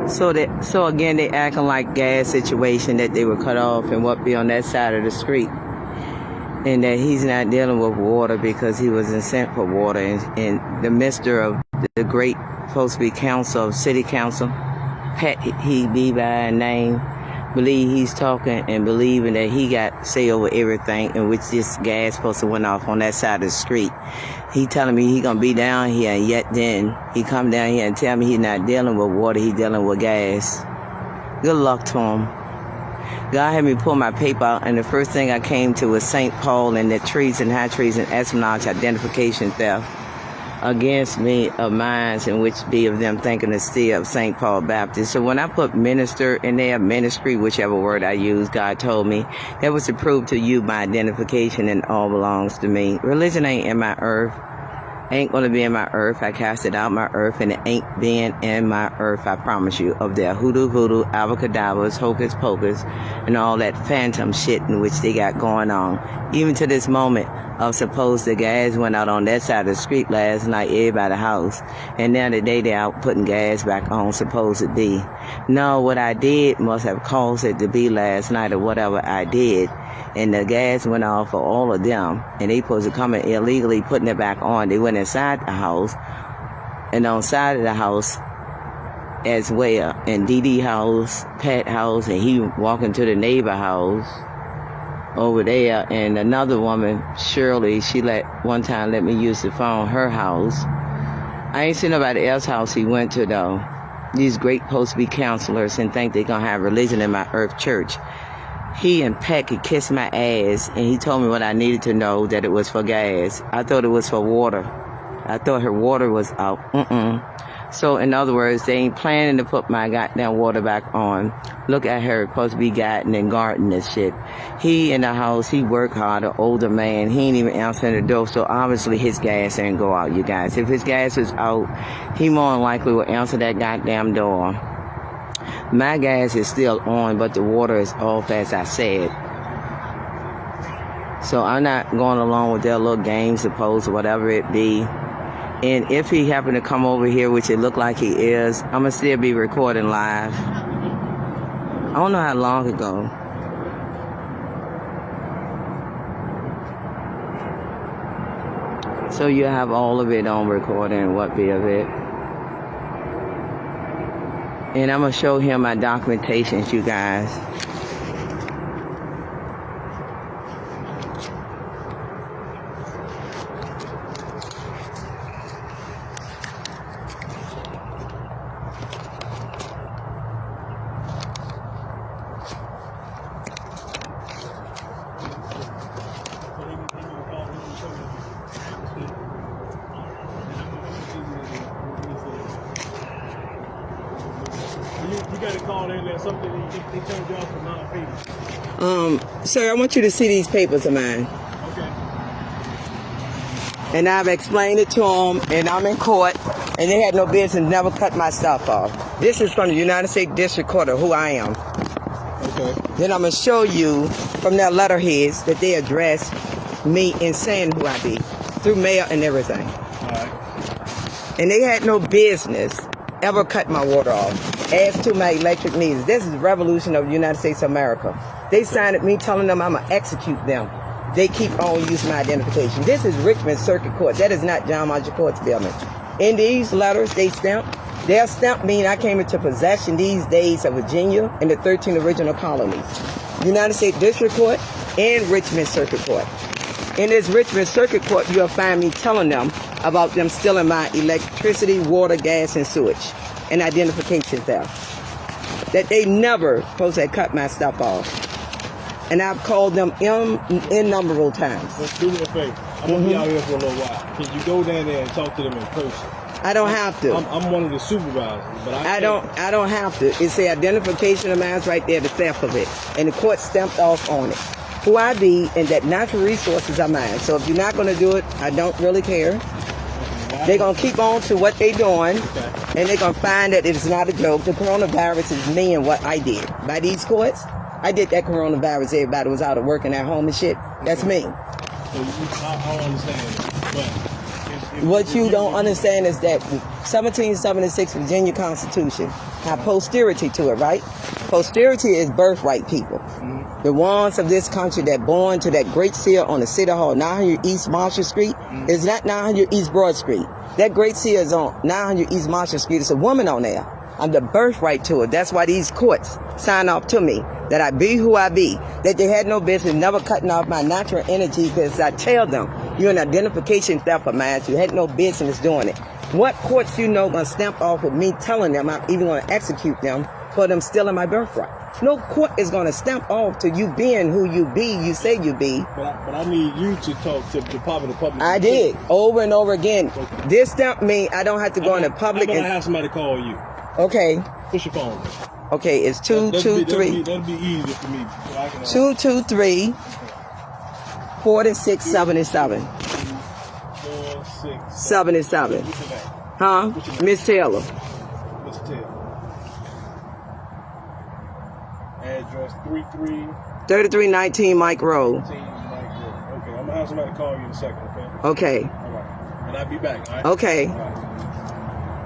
So again, they acting like gas situation that they were cut off and what be on that side of the street. And that he's not dealing with water because he wasn't sent for water. And the mister of the great, supposed to be council, city council, Pat, he be by name, believe he's talking and believing that he got say over everything, in which this gas supposed to went off on that side of the street. He telling me he gonna be down here, and yet then he come down here and tell me he's not dealing with water, he dealing with gas. Good luck to him. God had me pull my paper out, and the first thing I came to was St. Paul and the treason, high treason, espionage, identification theft against me of minds, in which be of them thinking to steal of St. Paul Baptist. So when I put minister in there, ministry, whichever word I use, God told me, that was to prove to you my identification and all belongs to me. Religion ain't in my earth. Ain't going to be in my earth. I cast it out my earth, and it ain't being in my earth, I promise you, of their hoodoo voodoo, abracadabras, hocus pocus, and all that phantom shit in which they got going on. Even to this moment, of suppose the gas went out on that side of the street last night, everybody's house, and now today they're out putting gas back on, supposed to be. No, what I did must have caused it to be last night, or whatever I did. And the gas went off for all of them, and they supposed to come in illegally putting it back on. They went inside the house, and on side of the house as well, and Dee house, Pat house, and he walking to the neighbor house over there, and another woman, Shirley, she one time let me use the phone, her house. I ain't seen nobody else's house he went to though. These great supposed to be counselors and think they gonna have religion in my earth church. He and Peck, he kissed my ass, and he told me what I needed to know, that it was for gas. I thought it was for water. I thought her water was out. So, in other words, they ain't planning to put my goddamn water back on. Look at her, supposed to be guiding and guarding this shit. He in the house, he work hard, an older man. He ain't even answering the door, so obviously his gas ain't go out, you guys. If his gas is out, he more than likely will answer that goddamn door. My gas is still on, but the water is off, as I said. So I'm not going along with their little games, suppose, or whatever it be. And if he happened to come over here, which it looked like he is, I'm going to still be recording live. I don't know how long ago. So you have all of it on recording and what be of it. And I'm going to show him my documentations, you guys. You got to call in there something they turned you off for non-payment. Sir, I want you to see these papers of mine. Okay. And I've explained it to them, and I'm in court, and they had no business, never cut my stuff off. This is from the United States District Court of who I am. Okay. Then I'm going to show you from their letterheads that they addressed me in saying who I be, through mail and everything. All right. And they had no business ever cut my water off. As to my electric meters, this is the revolution of the United States of America. They signed at me telling them I'm going to execute them. They keep on using my identification. This is Richmond Circuit Court. That is not John Marshall Court's building. In these letters, they stamped. Their stamp mean I came into possession these days of Virginia and the 13 original colonies. United States District Court and Richmond Circuit Court. In this Richmond Circuit Court, you'll find me telling them about them stealing my electricity, water, gas, and sewage, and identification theft. That they never supposed to cut my stuff off. And I've called them innumerable times. Let's do me a favor. I'm going to be out here for a little while. Can you go down there and talk to them in person? I don't have to. I'm one of the supervisors, but I don't have to. It's the identification of mine right there, the theft of it. And the court stamped off on it. Who I be, and that natural resources are mine. So if you're not going to do it, I don't really care. They're going to keep on to what they're doing, and they're going to find that it's not a joke. The coronavirus is me and what I did. By these courts, I did that coronavirus. Everybody was out of work and at home and shit. That's me. So I don't understand. But What you don't understand is that 1776 Virginia Constitution have posterity to it, right? Posterity is birthright people. The ones of this country that born to that great seal on the City Hall, 900 East Marshall Street, is not 900 East Broad Street. That great seal is on 900 East Marshall Street. It's a woman on there. I'm the birthright to it. That's why these courts sign off to me that I be who I be. That they had no business never cutting off my natural energy, because I tell them, you're an identification theft of mine. You had no business doing it. What courts gonna stamp off with me telling them I'm even gonna execute them for them stealing my birthright? No court is gonna stamp off to you being who you be, you say you be. But I need you to talk to the Department of Public I Utilities. did, over and over again. This stamp me, I don't have to go in the public. I'm gonna have somebody call you. Okay. Push your phone. Okay, it's 223. That'd be easier for me. So I can, 223 4677. 4, 6, 77. What's your name? Huh? Miss Taylor. Miss Taylor. Address 3319 Mike Road. 3319 Mike Road. Okay, I'm gonna have somebody call you in a second, okay? Okay. All right. And I'll be back, all right? Okay. All right.